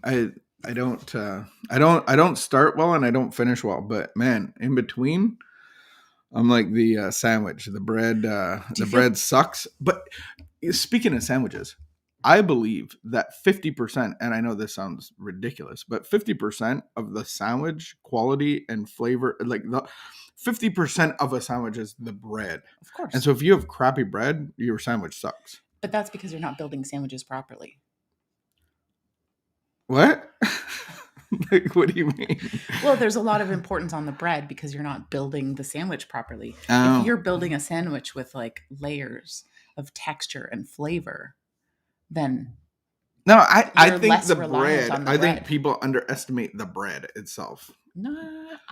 I don't start well and I don't finish well, but man, in between, I'm like the sandwich. The bread sucks. But speaking of sandwiches, I believe that 50%, and I know this sounds ridiculous, but 50% of the sandwich quality and flavor, like the 50% of a sandwich is the bread. Of course. And so if you have crappy bread, your sandwich sucks. But that's because you're not building sandwiches properly. What? Like, what do you mean? Well, there's a lot of importance on the bread because you're not building the sandwich properly. Oh. If you're building a sandwich with like layers of texture and flavor, then No, I you're think less the reliant bread. on the I bread. think people underestimate the bread itself. No,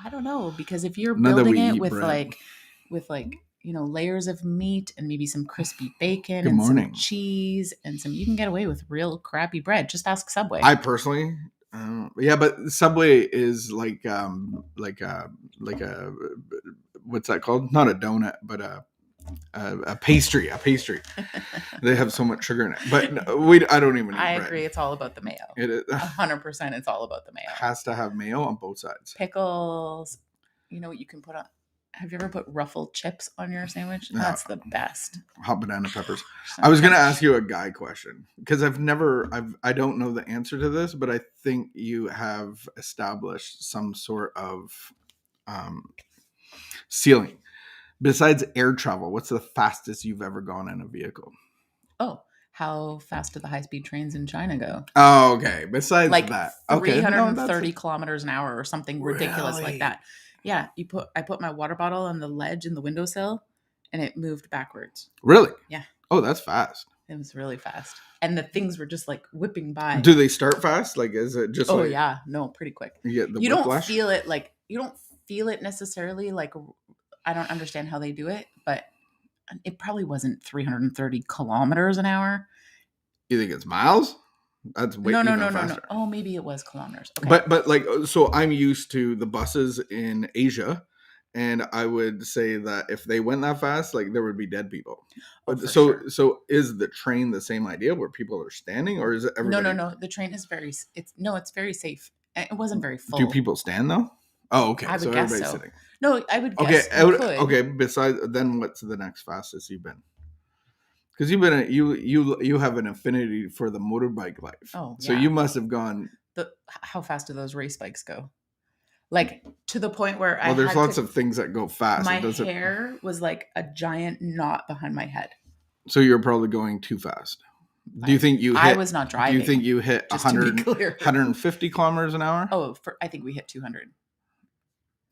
I don't know, because if you're Not that building we it eat with bread. like layers of meat and maybe some crispy bacon Good and morning. some cheese and you can get away with real crappy bread. Just ask Subway. I personally, yeah, but Subway is like a what's that called? Not a donut, but a pastry. They have so much sugar in it, but I don't even eat I bread. agree. It's all about the mayo. It is 100%. It's all about the mayo. Has to have mayo on both sides. Pickles. You know what you can put on? Have you ever put ruffled chips on your sandwich? No. That's the best. Hot banana peppers. I was going to ask you a guy question because I don't know the answer to this, but I think you have established some sort of ceiling. Besides air travel, what's the fastest you've ever gone in a vehicle? Oh, how fast do the high-speed trains in China go? Oh, okay. Besides like that, 330 kilometers an hour or something ridiculous Really? like that. Yeah, I put my water bottle on the ledge in the windowsill, and it moved backwards. Really? Yeah. Oh, that's fast. It was really fast, and the things were just like whipping by. Do they start fast? Like, is it just? Oh like, yeah, no, pretty quick. You get the you whiplash? don't feel it necessarily. Like, I don't understand how they do it, but it probably wasn't 330 kilometers an hour. You think it's miles? That's way no. faster. Oh, maybe it was kilometers. Okay. But like, so I'm used to the buses in Asia, and I would say that if they went that fast, like there would be dead people. Oh, so sure. Is the train the same idea where people are standing, or is it everybody? No. The train is it's very safe. It wasn't very full. Do people stand though? Oh, okay. I would guess so. Sitting. No, I would guess. Okay. Besides, then what's the next fastest you've been? Because you've been you have an affinity for the motorbike life. Oh, yeah. So you must have gone. How fast do those race bikes go? Like to the point where there's lots of things that go fast. My hair was like a giant knot behind my head. So you're probably going too fast. Do you think you hit? I was not driving. Do you think you hit 150 kilometers an hour? Oh, I think we hit 200.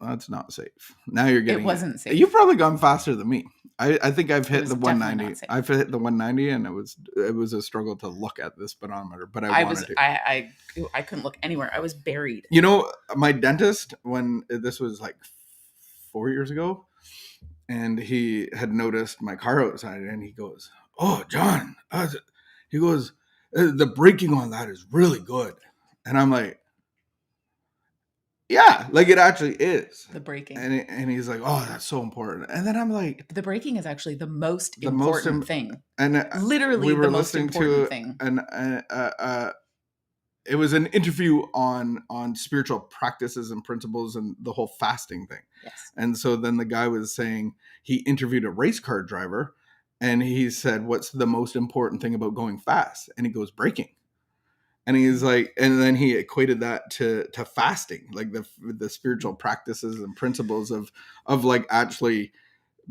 That's not safe. Now you're getting. It wasn't safe. You've probably gone faster than me. I think I've hit the 190. I've hit the 190, and it was a struggle to look at the speedometer, but I wanted to. I couldn't look anywhere. I was buried. You know, my dentist, when this was like 4 years ago, and he had noticed my car outside, and he goes, "Oh, John," he goes, "The braking on that is really good," and I'm like. Yeah, like it actually is. The braking. And he's like, oh, that's so important. And then I'm like. The braking is actually the most important thing. And literally the most important thing. And it was an interview on spiritual practices and principles and the whole fasting thing. Yes. And so then the guy was saying, he interviewed a race car driver and he said, what's the most important thing about going fast? And he goes, braking. And he's like, and then he equated that to fasting, like the spiritual practices and principles of like actually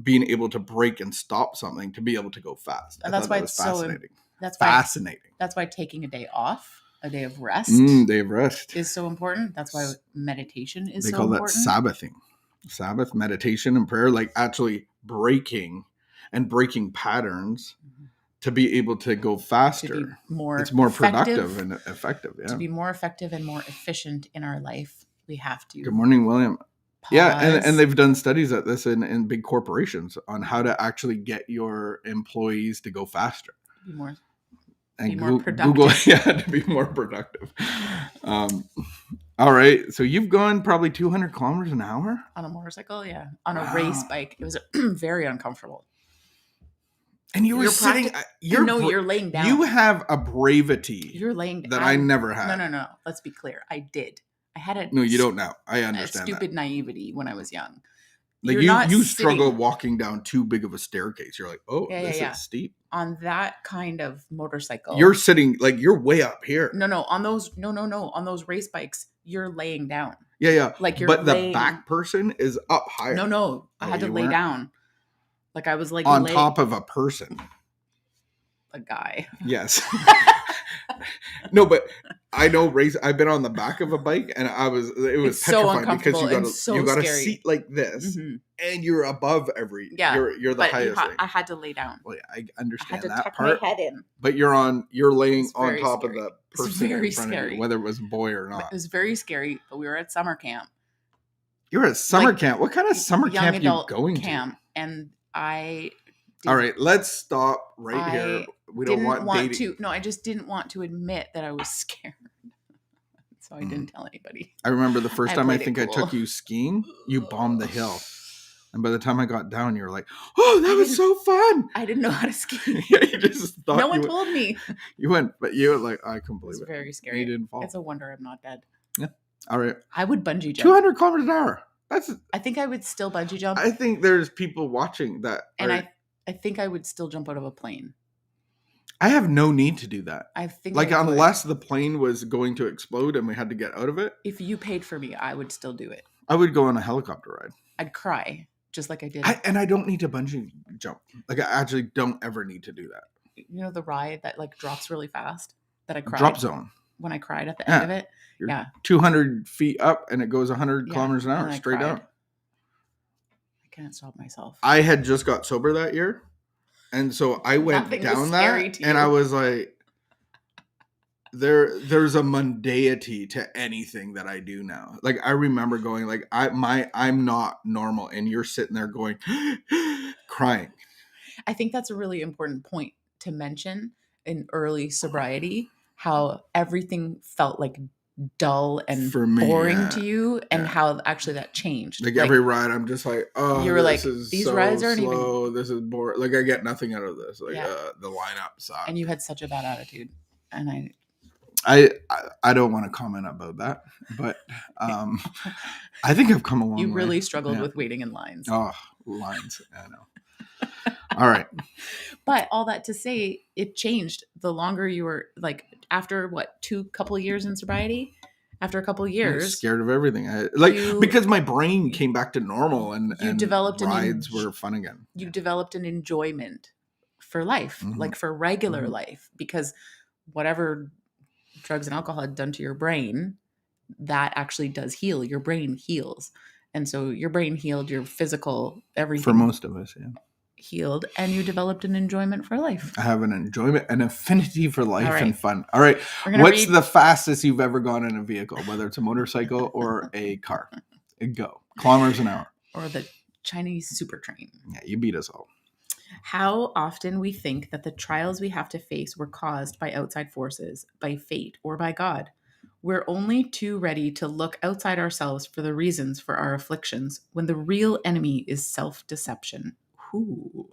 being able to break and stop something to be able to go fast. And that's why it's fascinating. Fascinating. That's why taking a day off, a day of rest, is so important. That's why meditation is so important. They call that Sabbathing, Sabbath, meditation, and prayer, like actually breaking patterns. Mm-hmm. To be able to go faster, it's more productive and effective. Yeah. To be more effective and more efficient in our life, we have to. Good morning, William. Pause. Yeah, and they've done studies at this in big corporations on how to actually get your employees to go faster. Be more productive. Google, to be more productive. All right, so you've gone probably 200 kilometers an hour? On a motorcycle, yeah. On a race bike. It was very uncomfortable. And you were You're sitting. you're laying down. You have a bravity You're laying that I never had. No. Let's be clear. I did. I had a No, you don't now. I understand stupid naivety when I was young. Like you struggle walking down too big of a staircase. You're like, oh, this is steep. On that kind of motorcycle, you're sitting like you're way up here. No. On those, no. On those race bikes, you're laying down. Yeah. Like you're. But the back person is up higher. No. I had to lay down. Like I was like on top of a person. A guy. Yes. No, but I know I've been on the back of a bike and it was it's petrifying so because you got a scary. seat like this and you're above you're the highest thing. I had to lay down. Well, yeah, I understand I had to that tuck part. my head in. But you're laying on top of the person in front scary. of you, whether it was a boy or not. It was very scary, but we were at summer camp. You're at summer camp? What kind of summer camp are you going camp, to? And all right, let's stop right here. We don't want to. No, I just didn't want to admit that I was scared. So I didn't tell anybody. I remember the first time I took you skiing, you bombed the hill. And by the time I got down, you were like, oh, that was so fun. I didn't know how to ski. Yeah, you just thought no one told me. You went, but you were like, I couldn't believe it. It's very scary. You didn't fall. It's a wonder I'm not dead. Yeah. All right. I would bungee jump. 200 kilometers an hour. I think I would still bungee jump. I think there's people watching that. And I think I would still jump out of a plane. I have no need to do that. I think unless the plane was going to explode and we had to get out of it. If you paid for me, I would still do it. I would go on a helicopter ride. I'd cry just like I did. And I don't need to bungee jump. Like I actually don't ever need to do that. You know the ride that like drops really fast that I cried? Drop zone. When I cried at the end of it? You're 200 feet up and it goes 100 kilometers an hour straight down. I can't stop myself. I had just got sober that year. And so I went down that and I was like, there's a mundanity to anything that I do now. Like I remember going like, I'm not normal. And you're sitting there going, crying. I think that's a really important point to mention in early sobriety, how everything felt like dull and boring to you and how actually that changed. Like every ride I'm just like, oh, you were like, these rides aren't slow. This is boring. Like I get nothing out of this. Like the lineup sucks. And you had such a bad attitude. And I don't want to comment about that, but I think I've come a long way. You really struggled with waiting in lines. Oh, lines. I know. All right. But all that to say, it changed the longer you were like after couple of years in sobriety. After a couple of years, I was scared of everything. Because my brain came back to normal and developed rides were fun again. You developed an enjoyment for life, like for regular life, because whatever drugs and alcohol had done to your brain, that actually does heal. Your brain heals. And so your brain healed, your physical, everything. For most of us, healed, and you developed an enjoyment for life. I have an affinity for life and fun. All right. What's the fastest you've ever gone in a vehicle, whether it's a motorcycle or a car? Go. Kilometers an hour. Or the Chinese super train. Yeah, you beat us all. How often we think that the trials we have to face were caused by outside forces, by fate, or by God. We're only too ready to look outside ourselves for the reasons for our afflictions when the real enemy is self-deception. Ooh.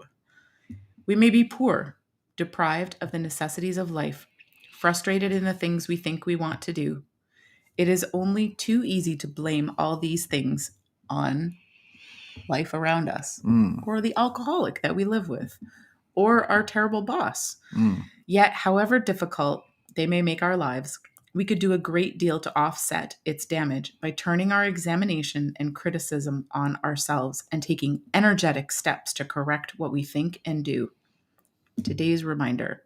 We may be poor, deprived of the necessities of life, frustrated in the things we think we want to do. It is only too easy to blame all these things on life around us, or the alcoholic that we live with, or our terrible boss. Yet, however difficult they may make our lives, we could do a great deal to offset its damage by turning our examination and criticism on ourselves and taking energetic steps to correct what we think and do. Today's reminder: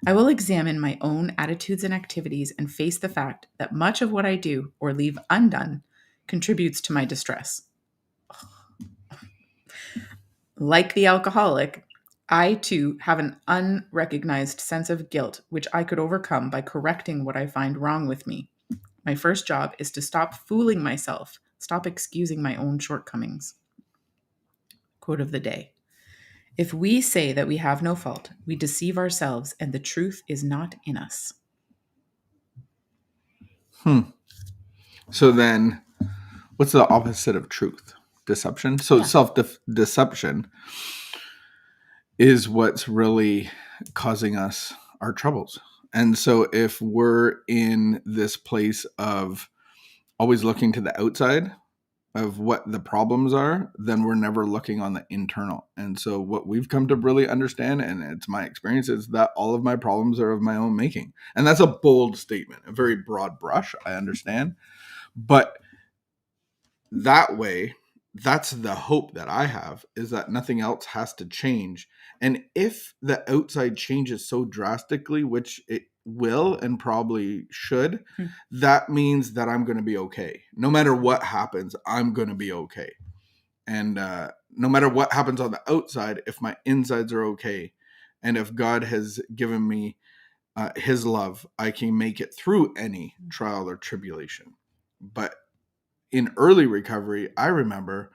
I will examine my own attitudes and activities and face the fact that much of what I do or leave undone contributes to my distress. Like the alcoholic, I too have an unrecognized sense of guilt, which I could overcome by correcting what I find wrong with me. My first job is to stop fooling myself, stop excusing my own shortcomings. Quote of the day: if we say that we have no fault, we deceive ourselves and the truth is not in us. So then, what's the opposite of truth? Deception. So self-deception is what's really causing us our troubles. And so if we're in this place of always looking to the outside of what the problems are, then we're never looking on the internal. And so what we've come to really understand, and it's my experience, is that all of my problems are of my own making. And that's a bold statement, a very broad brush, I understand. But that way, that's the hope that I have, is that nothing else has to change. And if the outside changes so drastically, which it will and probably should, that means that I'm going to be okay. No matter what happens, I'm going to be okay. And no matter what happens on the outside, if my insides are okay, and if God has given me his love, I can make it through any trial or tribulation. But in early recovery, I remember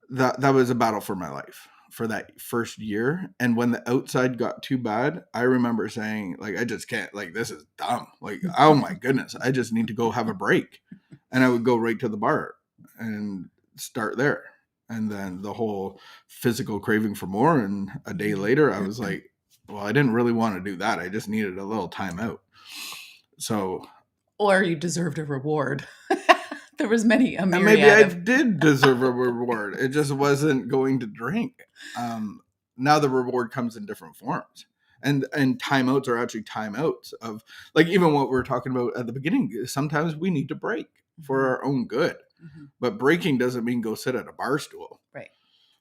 that was a battle for my life for that first year. And when the outside got too bad, I remember saying, like, I just can't, like, this is dumb. Like, oh my goodness, I just need to go have a break. And I would go right to the bar and start there. And then the whole physical craving for more. And a day later, I was like, well, I didn't really want to do that. I just needed a little time out. So, Or you deserved a reward. There was many a myriad maybe I of... did deserve a reward. It just wasn't going to drink. Now the reward comes in different forms. And timeouts are actually timeouts of, like, even what we were talking about at the beginning. Sometimes we need to break for our own good. Mm-hmm. But breaking doesn't mean go sit at a bar stool. Right.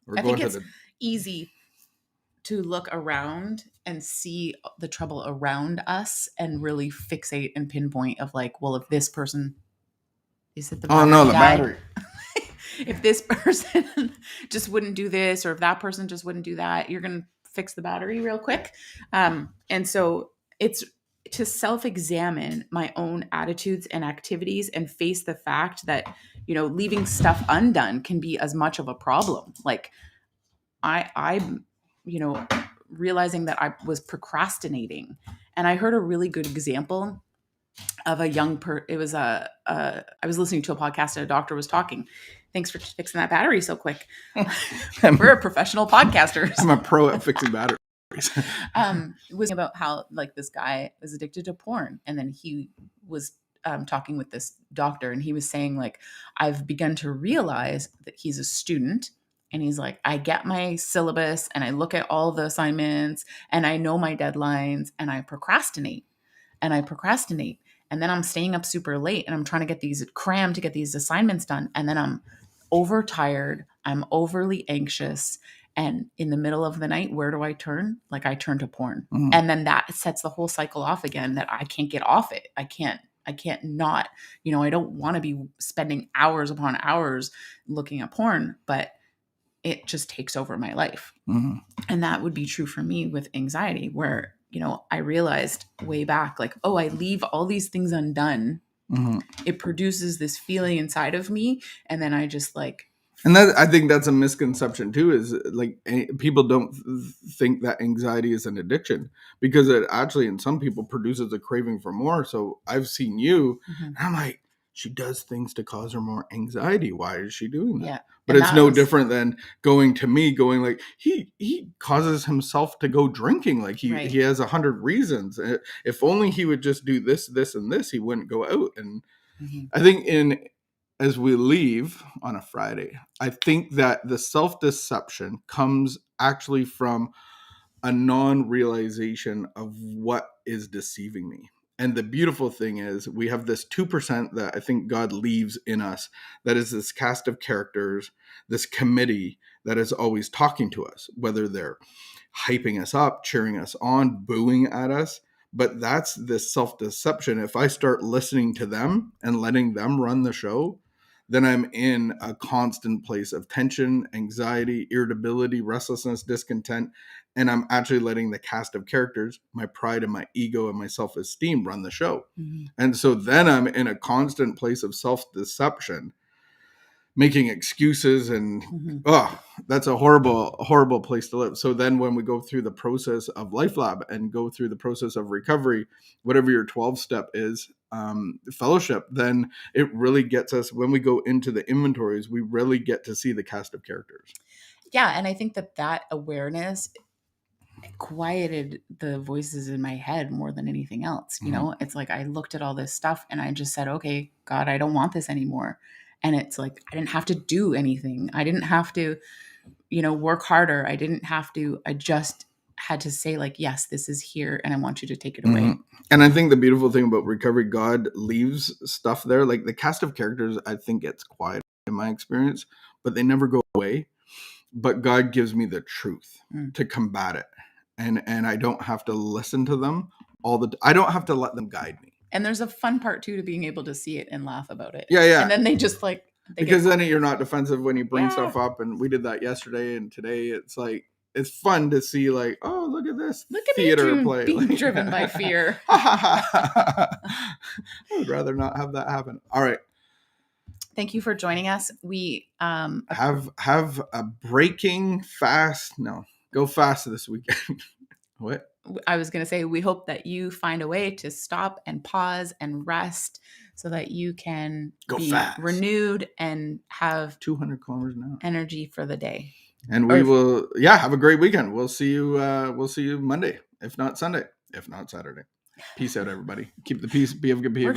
Or I think it's easy to look around and see the trouble around us and really fixate and pinpoint of, like, well, if this person... Is it the battery? Oh no, the battery. If this person just wouldn't do this, or if that person just wouldn't do that, you're going to fix the battery real quick. And so it's to self-examine my own attitudes and activities and face the fact that, you know, leaving stuff undone can be as much of a problem. Like I'm, you know, realizing that I was procrastinating. And I heard a really good example of a young I was listening to a podcast and a doctor was talking. Thanks for fixing that battery so quick. We're a professional podcasters. I'm a pro at fixing batteries. Was about how, like, this guy is addicted to porn, and then he was talking with this doctor, and he was saying, like, I've begun to realize that he's a student. And he's like, I get my syllabus and I look at all the assignments and I know my deadlines and I procrastinate. And then I'm staying up super late and I'm trying to get these assignments done. And then I'm overtired. I'm overly anxious. And in the middle of the night, where do I turn? Like, I turn to porn. Mm-hmm. And then that sets the whole cycle off again, that I can't get off it. I can't not, you know, I don't want to be spending hours upon hours looking at porn, but it just takes over my life. Mm-hmm. And that would be true for me with anxiety, where, you know, I realized way back, like, oh, I leave all these things undone. Mm-hmm. It produces this feeling inside of me. And then I just, like... And that, I think that's a misconception too, is like people don't think that anxiety is an addiction, because it actually in some people produces a craving for more. So I've seen you, mm-hmm. and I'm like, she does things to cause her more anxiety. Why is she doing that? Yeah. But it's no different than going like, he causes himself to go drinking. Like he has 100 reasons. If only he would just do this, this, and this, he wouldn't go out. And mm-hmm. I think as we leave on a Friday, I think that the self-deception comes actually from a non-realization of what is deceiving me. And the beautiful thing is we have this 2% that I think God leaves in us, that is this cast of characters, this committee that is always talking to us, whether they're hyping us up, cheering us on, booing at us. But that's this self-deception. If I start listening to them and letting them run the show, then I'm in a constant place of tension, anxiety, irritability, restlessness, discontent. And I'm actually letting the cast of characters, my pride and my ego and my self-esteem, run the show. Mm-hmm. And so then I'm in a constant place of self-deception, making excuses, and that's a horrible, horrible place to live. So then when we go through the process of LifeLab and go through the process of recovery, whatever your 12-step is, fellowship, then it really gets us, when we go into the inventories, we really get to see the cast of characters. Yeah. And I think that awareness quieted the voices in my head more than anything else. You know, it's like I looked at all this stuff and I just said, okay, God, I don't want this anymore. And it's like I didn't have to do anything. I didn't have to, work harder. I didn't have to, I just had to say, like, yes, this is here and I want you to take it away. And I think the beautiful thing about recovery, God leaves stuff there. Like the cast of characters, I think gets quiet in my experience, but they never go away. But God gives me the truth to combat it. And I don't have to listen to them I don't have to let them guide me. And there's a fun part too to being able to see it and laugh about it. Yeah. And then they just like, because then you're not defensive when you bring stuff up. And we did that yesterday and today. It's like, it's fun to see like, oh, look at this theater play. Being driven by fear. I would rather not have that happen. All right. Thank you for joining us. We have a breaking fast. No, go fast this weekend. What? I was going to say, we hope that you find a way to stop and pause and rest so that you can be renewed and have 200 kilometers an hour energy for the day. And we will, have a great weekend. We'll see you Monday, if not Sunday, if not Saturday. Peace out, everybody. Keep the peace. Be of good behavior.